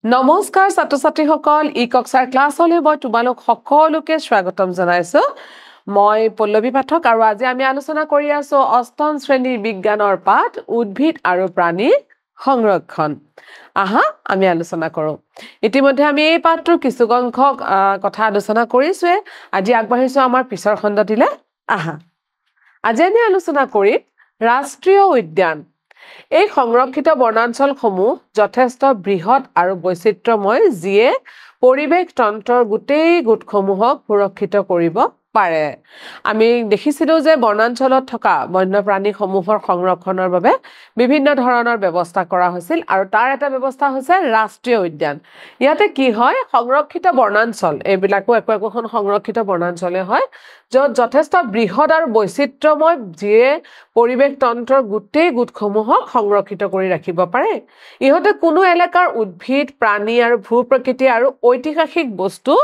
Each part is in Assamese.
নমস্কাৰ ছাত্ৰ-ছাত্ৰীসকল ই-কক্সাৰ ক্লাছলৈ মই তোমালোক সকলোকে স্বাগতম জনাইছো মই পল্লৱী পাঠক আৰু আজি আমি আলোচনা কৰি আছো অষ্টম শ্ৰেণীৰ বিজ্ঞানৰ পাঠ উদ্ভিদ আৰু প্ৰাণী সংৰক্ষণ আহা আমি আলোচনা কৰো ইতিমধ্যে আমি এই পাঠটোৰ কিছু সংখ্যক কথা আলোচনা কৰিছোৱে আজি আগবাঢ়িছো আমাৰ পিছৰ খণ্ডটিলে আহা আজি আমি আলোচনা কৰিম ৰাষ্ট্ৰীয় উদ্যান এই সংৰক্ষিত বনাঞ্চলসমূহ যথেষ্ট বৃহৎ আৰু বৈচিত্ৰ্যময় যিয়ে পৰিৱেশ তন্ত্ৰৰ গোটেই গোটসমূহক সুৰক্ষিত কৰিব পাৰে আমি দেখিছিলো যে বনাঞ্চলত থকা বন্যপ্ৰাণীসমূহৰ সংৰক্ষণৰ বাবে বিভিন্ন ধৰণৰ ব্যৱস্থা কৰা হৈছিল আৰু তাৰ এটা ব্যৱস্থা হৈছে ৰাষ্ট্ৰীয় উদ্যান ইয়াতে কি হয় সংৰক্ষিত বনাঞ্চল এইবিলাকো একোখন সংৰক্ষিত বনাঞ্চলে হয় য'ত যথেষ্ট বৃহৎ আৰু বৈচিত্ৰ্যময় যিয়ে পৰিৱেশ তন্ত্ৰৰ গোটেই গোটসমূহক সংৰক্ষিত কৰি ৰাখিব পাৰে ইহঁতে কোনো এলেকাৰ উদ্ভিদ প্ৰাণী আৰু ভূ-প্ৰকৃতি আৰু ঐতিহাসিক বস্তু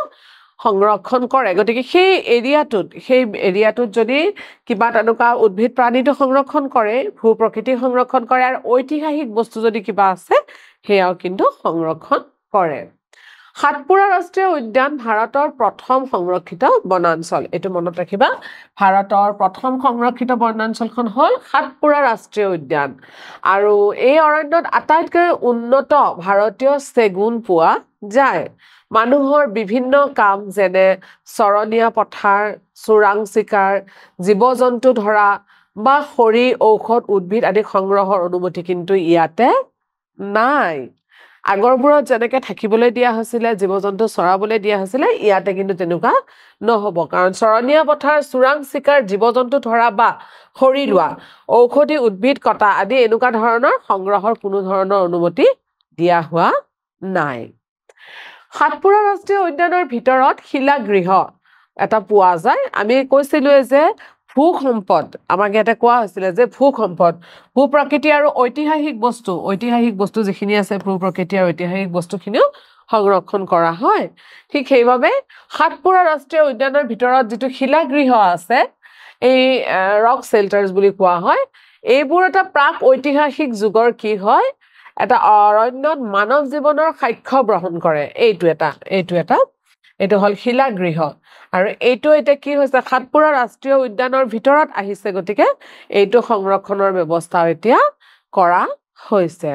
সংৰক্ষণ কৰে গতিকে সেই এৰিয়াটোত যদি কিবা তেনেকুৱা উদ্ভিদ প্ৰাণীটো সংৰক্ষণ কৰে ভূ-প্ৰকৃতি সংৰক্ষণ কৰে আৰু ঐতিহাসিক বস্তু যদি কিবা আছে সেয়াও কিন্তু সংৰক্ষণ কৰে সাতপুৰা ৰাষ্ট্ৰীয় উদ্যান ভাৰতৰ প্ৰথম সংৰক্ষিত বনাঞ্চল এটো মনত ৰাখিবা ভাৰতৰ প্ৰথম সংৰক্ষিত বনাঞ্চলখন হ'ল সাতপুৰা ৰাষ্ট্ৰীয় উদ্যান আৰু এই অৰণ্যত আটাইতকৈ উন্নত ভাৰতীয় চেগুন পোৱা যায় মানুহৰ বিভিন্ন কাম যেনে চৰণীয়া পথাৰ চোৰাং চিকাৰ জীৱ-জন্তু ধৰা বা খৰি ঔষধ উদ্ভিদ আদি সংগ্ৰহৰ অনুমতি কিন্তু ইয়াতে নাই আগৰবোৰত যেনেকৈ থাকিবলৈ দিয়া হৈছিল জীৱ-জন্তু চৰাবলৈ দিয়া হৈছিল ইয়াতে কিন্তু তেনেকুৱা নহব কাৰণ চৰণীয়া পথাৰ চোৰাং চিকাৰ জীৱ-জন্তু ধৰা বা খৰি লোৱা ঔষধি উদ্ভিদ কটা আদি এনেকুৱা ধৰণৰ সংগ্ৰহৰ কোনো ধৰণৰ অনুমতি দিয়া হোৱা নাই সাতপুৰা ৰাষ্ট্ৰীয় উদ্যানৰ ভিতৰত শিলাগৃহ এটা পোৱা যায় আমি কৈছিলো যে ভূ-সম্পদ আমাক ইয়াতে কোৱা হৈছিল যে ভূ-সম্পদ ভূ-প্ৰকৃতি আৰু ঐতিহাসিক বস্তু যিখিনি আছে ভূ-প্ৰকৃতি আৰু ঐতিহাসিক বস্তুখিনিও সংৰক্ষণ কৰা হয় ঠিক সেইভাৱে সাতপুৰা ৰাষ্ট্ৰীয় উদ্যানৰ ভিতৰত যিটো শিলাগৃহ আছে এই ৰক শেল্টাৰ্ছ বুলি কোৱা হয় এইবোৰ এটা প্ৰাক ঐতিহাসিক যুগৰ কি হয় এটা অৰণ্যত মানৱ জীৱনৰ সাক্ষ্য গ্ৰহণ কৰে এইটো হল শিলাগৃহ আৰু এইটো এটা কি হৈছে সাতপুৰা ৰাষ্ট্ৰীয় উদ্যানৰ ভিতৰত আহিছে গতিকে এইটো সংৰক্ষণৰ ব্যৱস্থা এতিয়া কৰা হৈছে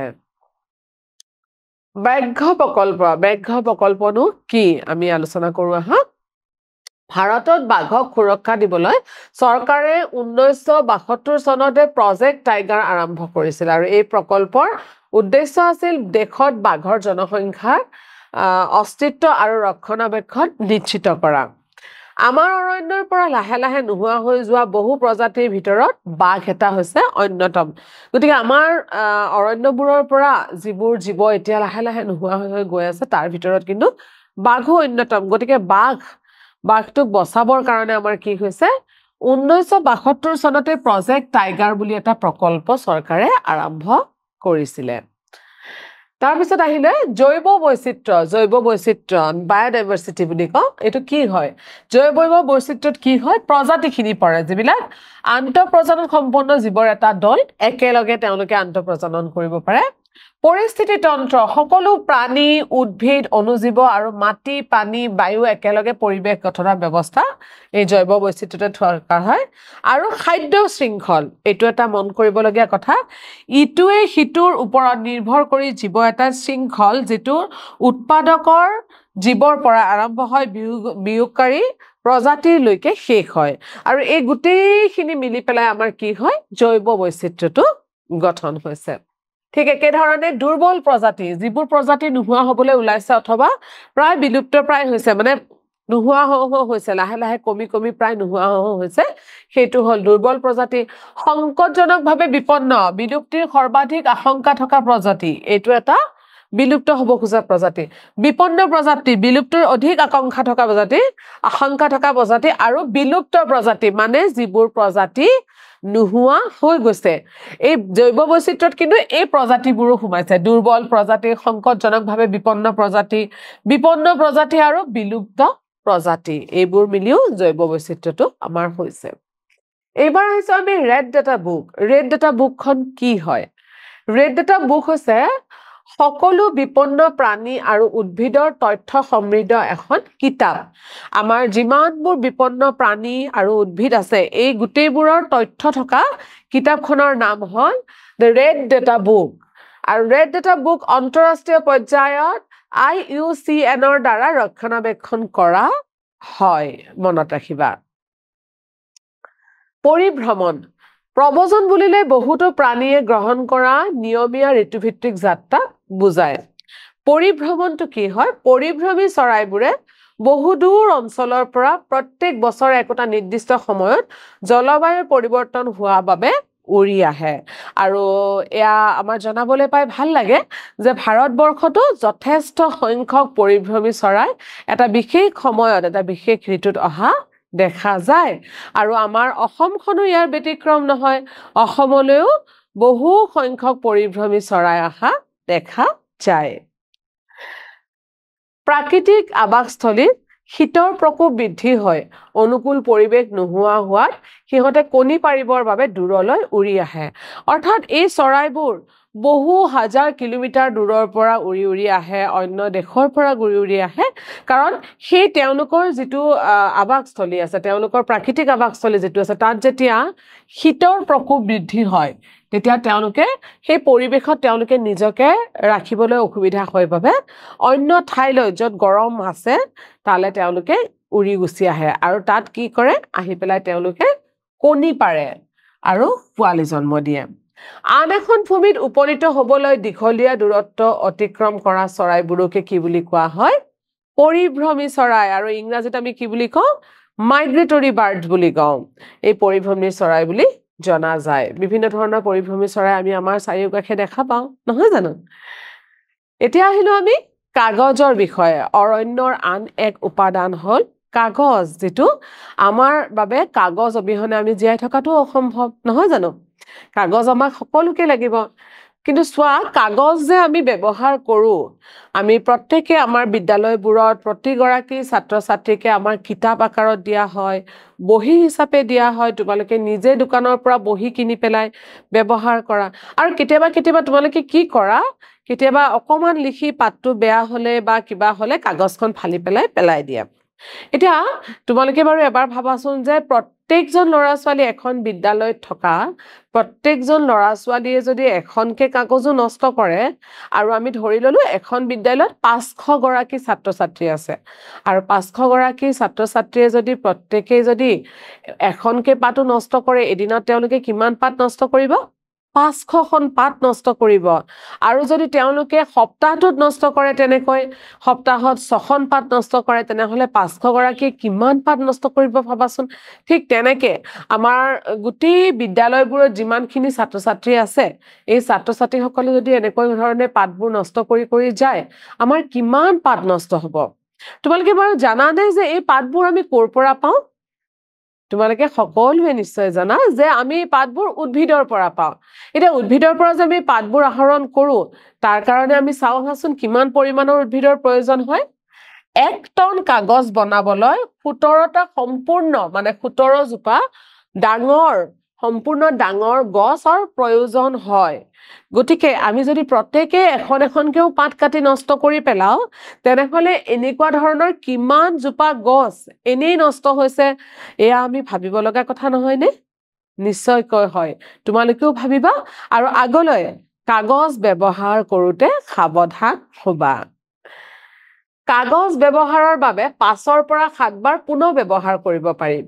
ব্যাঘ্ৰ প্ৰকল্পনো কি আমি আলোচনা কৰো আহা ভাৰতত বাঘক সুৰক্ষা দিবলৈ চৰকাৰে 1972 চনতে প্ৰজেক্ট টাইগাৰ আৰম্ভ কৰিছিল আৰু এই প্ৰকল্পৰ উদ্দেশ্য আছিল দেশত বাঘৰ জনসংখ্যাৰ অস্তিত্ব আৰু ৰক্ষণাবেক্ষণ নিশ্চিত কৰা আমাৰ অৰণ্যৰ পৰা লাহে লাহে নোহোৱা হৈ যোৱা বহু প্ৰজাতিৰ ভিতৰত বাঘ এটা হৈছে অন্যতম গতিকে আমাৰ অৰণ্যবোৰৰ পৰা যিবোৰ জীৱ এতিয়া লাহে লাহে নোহোৱা হৈ গৈ আছে তাৰ ভিতৰত কিন্তু বাঘো অন্যতম গতিকে বাঘটোক বচাবৰ কাৰণে আমাৰ কি হৈছে 1972 চনতে প্ৰজেক্ট টাইগাৰ বুলি এটা প্ৰকল্প চৰকাৰে আৰম্ভ কৰিছিলে তাৰ পিছত আহিলে জৈৱ বৈচিত্ৰ্য বায়োডাইভাৰ্চিটি বুলি কওঁ এটো কি হয় জৈৱ বৈচিত্ৰ্যত কি হয় প্ৰজাতিখিনি পৰে যিবিলাক আন্তঃপ্ৰজনন সম্পন্ন জীৱৰ এটা দল একেলগে তেওঁলোকে আন্তঃপ্ৰজনন কৰিব পাৰে পৰিস্থিতি তন্ত্ৰ সকলো প্ৰাণী উদ্ভিদ অনুজীৱ আৰু মাটি পানী বায়ু একেলগে পৰিৱেশ গঠনৰ ব্যৱস্থা এই জৈৱ বৈচিত্ৰ্যতে থকা হয় আৰু খাদ্য শৃংখল এইটো এটা মন কৰিবলগীয়া কথা ইটোৱে সিটোৰ ওপৰত নিৰ্ভৰ কৰি জীৱ এটা শৃংখল যেটো উৎপাদকৰ জীৱৰ পৰা আৰম্ভ হয় বিয়োগকাৰী প্ৰজাতিলৈকে শেষ হয় আৰু এই গোটেইখিনি মিলি পেলাই আমাৰ কি হয় জৈৱ বৈচিত্ৰ্যটো গঠন হৈছে ঠিক একেধৰণে দুৰ্বল প্ৰজাতি যিবোৰ প্ৰজাতি নোহোৱা হ'বলৈ ওলাইছে অথবা প্ৰায় বিলুপ্ত প্ৰায় হৈছে মানে নোহোৱা হৈছে লাহে লাহে কমি প্ৰায় নোহোৱা হৈছে সেইটো হ'ল দুৰ্বল প্ৰজাতি সংকটজনকভাৱে বিপন্ন বিলুপ্তিৰ সৰ্বাধিক আশংকা থকা প্ৰজাতি এইটো এটা বিলুপ্ত হ'ব খোজা প্ৰজাতি বিপন্ন প্ৰজাতি বিলুপ্তিৰ অধিক আশংকা থকা প্ৰজাতি আৰু বিলুপ্ত প্ৰজাতি মানে যিবোৰ প্ৰজাতি নোহোৱা হৈ গৈছে এই জৈৱ বৈচিত্ৰ্যত কিন্তু এই প্ৰজাতিবোৰো সোমাইছে দুৰ্বল প্ৰজাতি সংকটজনকভাৱে বিপন্ন প্ৰজাতি আৰু বিলুপ্ত প্ৰজাতি এইবোৰ মিলিও জৈৱ বৈচিত্ৰ্যটো আমাৰ হৈছে এইবাৰ আহিছে আমি ৰেড ডাটা বুকখন কি হয় ৰেড ডাটা বুক হৈছে সকলো বিপন্ন প্ৰাণী আৰু উদ্ভিদৰ তথ্য সমৃদ্ধ এখন কিতাপ আমাৰ যিমানবোৰ বিপন্ন প্ৰাণী আৰু উদ্ভিদ আছে এই গোটেইবোৰৰ তথ্য থকা কিতাপখনৰ নাম হ'ল দ্য ৰেড ডেটা বুক আৰু ৰেড ডেটা বুক আন্তঃৰাষ্ট্ৰীয় পৰ্যায়ত IUCNৰ দ্বাৰা ৰক্ষণাবেক্ষণ কৰা হয় মনত ৰাখিবা পৰিভ্ৰমণ প্ৰব্ৰজন বুলিলে বহুতো প্ৰাণীয়ে গ্ৰহণ কৰা নিয়মীয়া ঋতুভিত্তিক যাত্ৰা বুজায় পৰিভ্ৰমণটো কি হয় পৰিভ্ৰমী চৰাইবোৰে বহুদূৰ অঞ্চলৰ পৰা প্ৰত্যেক বছৰে একটা নিৰ্দিষ্ট সময়ত জলবায়ুৰ পৰিৱৰ্তন হোৱা বাবে উৰি আহে আৰু এয়া আমাৰ জনাবলৈ পাই ভাল লাগে যে ভাৰতবৰ্ষতো যথেষ্ট সংখ্যক পৰিভ্ৰমী চৰাই এটা বিশেষ সময়ত এটা বিশেষ ঋতুত অহা দেখা যায় আৰু আমাৰ অসমখনো ইয়াৰ ব্যতিক্ৰম নহয় অসমলৈও বহু সংখ্যক পৰিভ্ৰমী চৰাই অহা দেখা যায় প্ৰাকৃতিক আৱাসস্থলীত শীতৰ প্ৰকোপ বৃদ্ধি হয় অনুকূল পৰিৱেশ নোহোৱা হোৱাত সিহঁতে কণী পাৰিবৰ বাবে দূৰলৈ উৰি আহে অৰ্থাৎ এই চৰাইবোৰ বহু হাজাৰ কিলোমিটাৰ দূৰৰ পৰা উৰি আহে অন্য দেশৰ পৰা উৰি আহে কাৰণ সেই তেওঁলোকৰ যিটো আৱাসস্থলী আছে তেওঁলোকৰ প্ৰাকৃতিক আৱাসস্থলী যিটো আছে তাত যেতিয়া শীতৰ প্ৰকোপ বৃদ্ধি হয় তেতিয়া তেওঁলোকে সেই পৰিৱেশত তেওঁলোকে নিজকে ৰাখিবলৈ অসুবিধা হয় বাবে অন্য ঠাইলৈ য'ত গৰম আছে তালে তেওঁলোকে উৰি গুচি আহে আৰু তাত কি কৰে আহি পেলাই তেওঁলোকে কণী পাৰে আৰু পোৱালি জন্ম দিয়ে আন এখন ভূমিত উপনীত হ'বলৈ দীঘলীয়া দূৰত্ব অতিক্ৰম কৰা চৰাইবোৰকে কি বুলি কোৱা হয় পৰিভ্ৰমী চৰাই আৰু ইংৰাজীত আমি কি বুলি কওঁ মাইগ্ৰেটৰী বাৰ্ডছ বুলি কওঁ এই পৰিভ্ৰমী চৰাই বুলি জনা যায় বিভিন্ন ধৰণৰ পৰিভ্ৰমী চৰাই আমি আমাৰ চাৰিওকাষে দেখা পাওঁ নহয় জানো এতিয়া আহিলো আমি কাগজৰ বিষয়ে অৰণ্যৰ আন এক উপাদান হ'ল কাগজ যেটো আমাৰ বাবে কাগজ অবিহনে আমি জীয়াই থকাটো অসম্ভৱ নহয় জানো কাগজ আমাক সকলোকে লাগিব কিন্তু সোৱা কাগজ যে আমি ব্যৱহাৰ কৰো আমি প্ৰত্যেককে আমাৰ বিদ্যালয়বোৰত প্ৰতিগৰাকী ছাত্ৰ ছাত্ৰীকে আমাৰ কিতাপ আকাৰত দিয়া হয় বহি হিচাপে দিয়া হয় তোমালোকে নিজে দোকানৰ পৰা বহি কিনি পেলাই ব্যৱহাৰ কৰা আৰু কেতিয়াবা তোমালোকে কি কৰা কেতিয়াবা অকমান লিখি পাতটো বেয়া হলে বা কিবা হলে কাগজখন ফালি পেলাই দিয়া এতিয়া তোমালোকে বাৰু এবাৰ ভাবাচোন যে প্ৰত্যেকজন ল'ৰা ছোৱালী এখন বিদ্যালয়ত থকা প্ৰত্যেকজন ল'ৰা ছোৱালীয়ে যদি এখনকে কাগজো নষ্ট কৰে আৰু আমি ধৰি ললো এখন বিদ্যালয়ত 500 গৰাকী ছাত্ৰ ছাত্ৰী আছে আৰু 500 গৰাকী ছাত্ৰ ছাত্ৰীয়ে যদি প্ৰত্যেকই যদি এখনকে পাতো নষ্ট কৰে এদিনত তেওঁলোকে কিমান পাত নষ্ট কৰিব 500খন পাত নষ্ট কৰিব আৰু যদি তেওঁলোকে সপ্তাহটোত নষ্ট কৰে তেনেকৈ সপ্তাহত 6খন পাত নষ্ট কৰে তেনেহলে 500 গৰাকী কিমান পাত নষ্ট কৰিব ভাবাচোন ঠিক তেনেকে আমাৰ গুটি বিদ্যালয়বোৰত যিমানখিনি ছাত্ৰ ছাত্ৰী আছে এই ছাত্ৰ ছাত্ৰীসকলে যদি এনেকৈ ধৰণে পাতবোৰ নষ্ট কৰি যায় আমাৰ কিমান পাত নষ্ট হ'ব তোমালোকে বাৰু জানানে যে এই পাতবোৰ আমি ক'ৰ পৰা পাওঁ তোমালোকে সকলোৱে নিশ্চয় জানা যে আমি পাতবোৰ উদ্ভিদৰ পৰা পাওঁ এটা উদ্ভিদৰ পৰা যে আমি পাতবোৰ আহৰণ কৰো তাৰ কাৰণে আমি চাওহাচোন কিমান পৰিমাণৰ উদ্ভিদৰ প্ৰয়োজন হয় 1 টন কাগজ বনাবলৈ 17টা সম্পূৰ্ণ মানে 17 জোপা ডাঙৰ সম্পূৰ্ণ ডাঙৰ গছৰ প্ৰয়োজন হয় গতিকে আমি যদি প্ৰত্যেককে এখনকেও পাত কাটি নষ্ট কৰি পেলাও তেনেহলে এনেকুৱা ধৰণৰ কিমান জোপা গছ এনেই নষ্ট হৈছে এয়া আমি ভাবিব লগা কথা নহয় নে নিশ্চয়কৈ হয় তোমালোকেও ভাবিবা আৰু আগলৈ কাগজ ব্যৱহাৰ কৰোতে সাৱধান হ'বা কাগজ ব্যৱহাৰৰ বাবে 5ৰ পৰা 7 বাৰ পুনৰ ব্যৱহাৰ কৰিব পাৰিম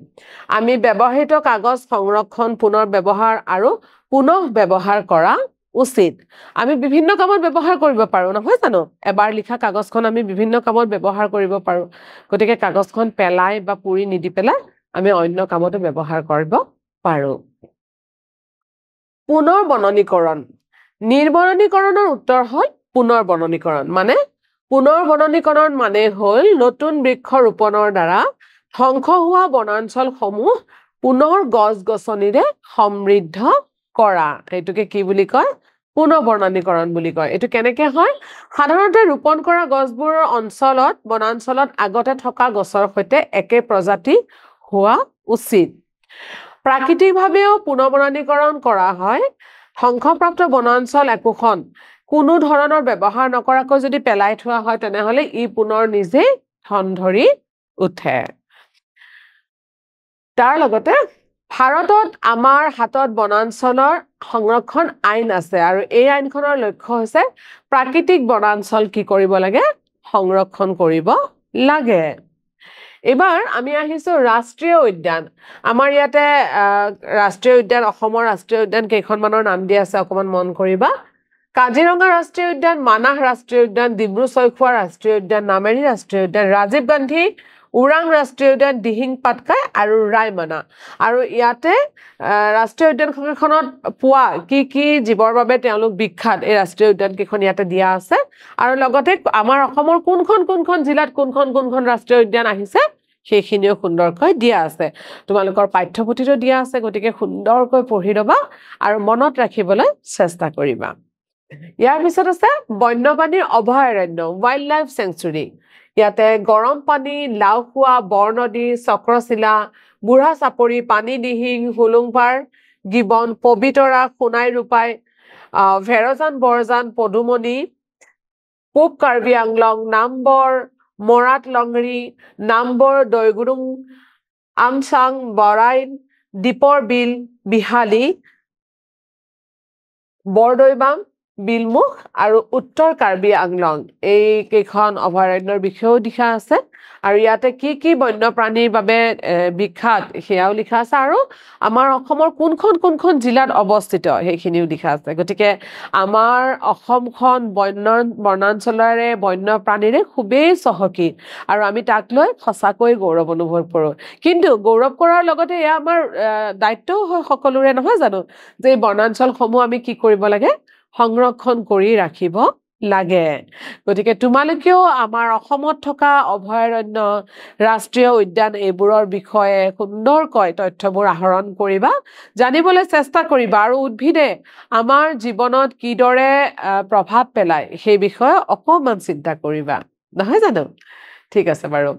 আমি ব্যৱহৃত কাগজ সংৰক্ষণ পুনৰ ব্যৱহাৰ আৰু পুনৰ ব্যৱহাৰ কৰা উচিত আমি বিভিন্ন কামত ব্যৱহাৰ কৰিব পাৰো নহয় জানো এবাৰ লিখা কাগজখন আমি বিভিন্ন কামত ব্যৱহাৰ কৰিব পাৰো গতিকে কাগজখন পেলাই বা পুৰি নিদি পেলাই আমি অন্য কামতো ব্যৱহাৰ কৰিব পাৰো পুনৰ বননীকৰণ নিৰ্বননীকৰণৰ উত্তৰ হ'ল পুনৰ বননীকৰণ মানে পুনৰ বননীকৰণ মানে হ'ল নতুন বৃক্ষ ৰোপণৰ দ্বাৰা ধ্বংস হোৱা বনাঞ্চলসমূহ পুনৰ গছ-গছনিৰে সমৃদ্ধ কৰা এটোকে কি বুলি কয় পুনৰ বননীকৰণ বুলি কয় এটো কেনেকে হয় সাধাৰণতে ৰোপণ কৰা গছবোৰৰ অঞ্চলত বনাঞ্চলত আগতে থকা গছৰ সৈতে একে প্ৰজাতি হোৱা উচিত প্ৰাকৃতিকভাৱেও পুনৰ বননীকৰণ কৰা হয় ধ্বংসপ্ৰাপ্ত বনাঞ্চল একোখন কোনো ধৰণৰ ব্যৱহাৰ নকৰাকৈ যদি পেলাই থোৱা হয় তেনেহলে ই পুনৰ নিজেই ঠন ধৰি উঠে তাৰ লগতে ভাৰতত আমাৰ হাতত বনাঞ্চলৰ সংৰক্ষণ আইন আছে আৰু এই আইনখনৰ লক্ষ্য হৈছে প্ৰাকৃতিক বনাঞ্চল কি কৰিব লাগে সংৰক্ষণ কৰিব লাগে এবাৰ আমি আহিছো ৰাষ্ট্ৰীয় উদ্যান আমাৰ ইয়াতে ৰাষ্ট্ৰীয় উদ্যান অসমৰ ৰাষ্ট্ৰীয় উদ্যান কেইখনমানৰ নাম দিয়া আছে অকমান মন কৰিবা কাজিৰঙা ৰাষ্ট্ৰীয় উদ্যান মানাহ ৰাষ্ট্ৰীয় উদ্যান ডিব্ৰু-চৈখোৱা ৰাষ্ট্ৰীয় উদ্যান নামেৰি ৰাষ্ট্ৰীয় উদ্যান ৰাজীৱ গান্ধী উৰাং ৰাষ্ট্ৰীয় উদ্যান দিহিং পাটকাই আৰু ৰায়মনা আৰু ইয়াতে ৰাষ্ট্ৰীয় উদ্যানখনত পোৱা কি জীৱৰ বাবে তেওঁলোক বিখ্যাত এই ৰাষ্ট্ৰীয় উদ্যান কেইখন ইয়াতে দিয়া আছে আৰু লগতে আমাৰ অসমৰ কোনখন জিলাত কোনখন ৰাষ্ট্ৰীয় উদ্যান আহিছে সেইখিনিও সুন্দৰকৈ দিয়া আছে তোমালোকৰ পাঠ্যপুথিটো দিয়া আছে গতিকে সুন্দৰকৈ পঢ়ি লবা আৰু মনত ৰাখিবলৈ চেষ্টা কৰিবা ইয়াৰ পিছত আছে বন্যপ্ৰাণীৰ অভয়াৰণ্য ৱাইল্ড লাইফ চেঞ্চুৰী ইয়াতে গৰম পানী লাওখোৱা বৰনদী চক্ৰশিলা বুঢ়া চাপৰি পানী দিহিং হুলুংপাৰ গিবন পবিতৰা সোণাই ৰূপাই ভেৰজান বৰজান পদুমণি পূব কাৰ্বি আংলং নামবৰ মৰাট লংৰি নামবৰ দৈগুৰুং আমচাং বৰাইন দীপৰ বিল বিহালী বৰদৈবাং বিলমুখ আৰু উত্তৰ কাৰ্বি আংলং এই কেইখন অভয়াৰণ্যৰ বিষয়েও লিখা আছে আৰু ইয়াতে কি বন্যপ্ৰাণীৰ বাবে বিখ্যাত সেয়াও লিখা আছে আৰু আমাৰ অসমৰ কোনখন জিলাত অৱস্থিত সেইখিনিও লিখা আছে গতিকে আমাৰ অসমখন বনাঞ্চলৰে বন্যপ্ৰাণীৰে খুবেই চহকী আৰু আমি তাক লৈ সঁচাকৈ গৌৰৱ অনুভৱ কৰোঁ কিন্তু গৌৰৱ কৰাৰ লগতে এয়া আমাৰ দায়িত্বও হয় সকলোৰে নহয় জানো যে এই বনাঞ্চলসমূহ আমি কি কৰিব লাগে সংৰক্ষণ কৰি ৰাখিব লাগে গতিকে তোমালোকেও আমাৰ অসমত থকা অভয়াৰণ্য ৰাষ্ট্ৰীয় উদ্যান এইবোৰৰ বিষয়ে সুন্দৰকৈ তথ্যবোৰ আহৰণ কৰিবা জানিবলৈ চেষ্টা কৰিবা আৰু উদ্ভিদে আমাৰ জীৱনত কিদৰে প্ৰভাৱ পেলায় সেই বিষয়ে অকমান চিন্তা কৰিবা নহয় জানো ঠিক আছে বাৰু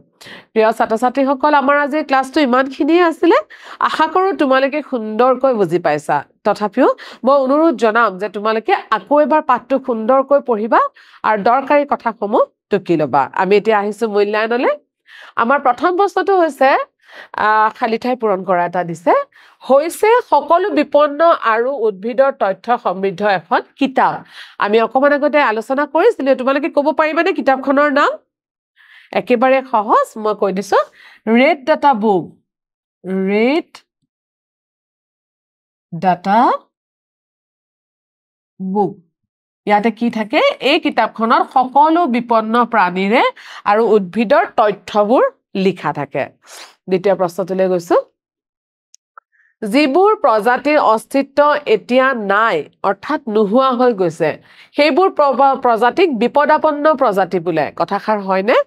প্ৰিয় ছাত্ৰ-ছাত্ৰীসকল আমাৰ আজি ক্লাছটো ইমানখিনিয়ে আছিলে আশা কৰোঁ তোমালোকে সুন্দৰকৈ বুজি পাইছা তথাপিও মই অনুৰোধ জনাম যে তোমালোকে আকৌ এবাৰ পাঠটো সুন্দৰকৈ পঢ়িবা আৰু দৰকাৰী কথাসমূহ টুকি ল'বা আমি এতিয়া আহিছো মূল্যায়নলৈ আমাৰ প্ৰথম প্ৰশ্নটো হৈছে খালি ঠাই পূৰণ কৰা এটা দিছে হৈছে সকলো বিপন্ন আৰু উদ্ভিদৰ তথ্য সমৃদ্ধ এখন কিতাপ আমি অকমান আগতে আলোচনা কৰিছিলো তোমালোকে ক'ব পাৰিবানে কিতাপখনৰ নাম একেবাৰে সহজ মই কৈ দিছো red data book red data book ইয়াতে কি থাকে এই কিতাপখনত সকলো বিপন্ন প্ৰাণীৰে আৰু উদ্ভিদৰ তথ্যবোৰ লিখা থাকে দ্বিতীয় প্ৰশ্নটোলৈ গৈছো যিবোৰ প্ৰজাতিৰ অস্তিত্ব এতিয়া নাই অৰ্থাৎ নোহোৱা হৈ গৈছে সেইবোৰ প্ৰজাতিক বিপদাপন্ন প্ৰজাতি বোলে কথাষাৰ হয়নে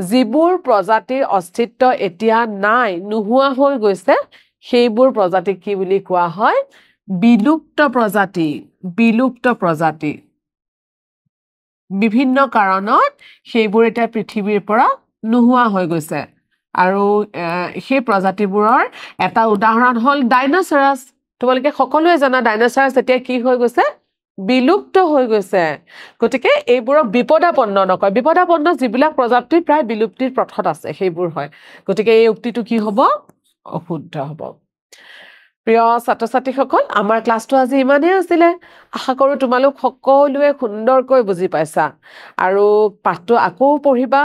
যিবোৰ প্ৰজাতিৰ অস্তিত্ব এতিয়া নাই নোহোৱা হৈ গৈছে সেইবোৰ প্ৰজাতিক কি বুলি কোৱা হয় বিলুপ্ত প্ৰজাতি বিভিন্ন কাৰণত সেইবোৰ এটা পৃথিৱীৰ পৰা নোহোৱা হৈ গৈছে আৰু সেই প্ৰজাতিবোৰৰ এটা উদাহৰণ হ'ল ডাইনোচৰাছ তোমালোকে সকলোৱে জানা ডাইনোচৰাছ এতিয়া কি হৈ গৈছে বিলুপ্ত হৈ গৈছে গতিকে এইবোৰক বিপদাপন্ন নকয় বিপদাপন্ন যিবিলাক প্ৰজাতি প্ৰায় বিলুপ্তিৰ পথত আছে সেইবোৰ হয় গতিকে এই উক্তিটো কি হ'ব অশুদ্ধ হ'ব প্ৰিয় ছাত্ৰ-ছাত্ৰীসকল আমাৰ ক্লাছটো আজি ইমানেই আছিলে আশা কৰোঁ তোমালোক সকলোৱে সুন্দৰকৈ বুজি পাইছা আৰু পাঠটো আকৌ পঢ়িবা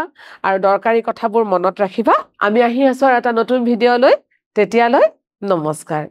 আৰু দৰকাৰী কথাবোৰ মনত ৰাখিবা আমি আহি আছো এটা নতুন ভিডিঅ'লৈ তেতিয়ালৈ নমস্কাৰ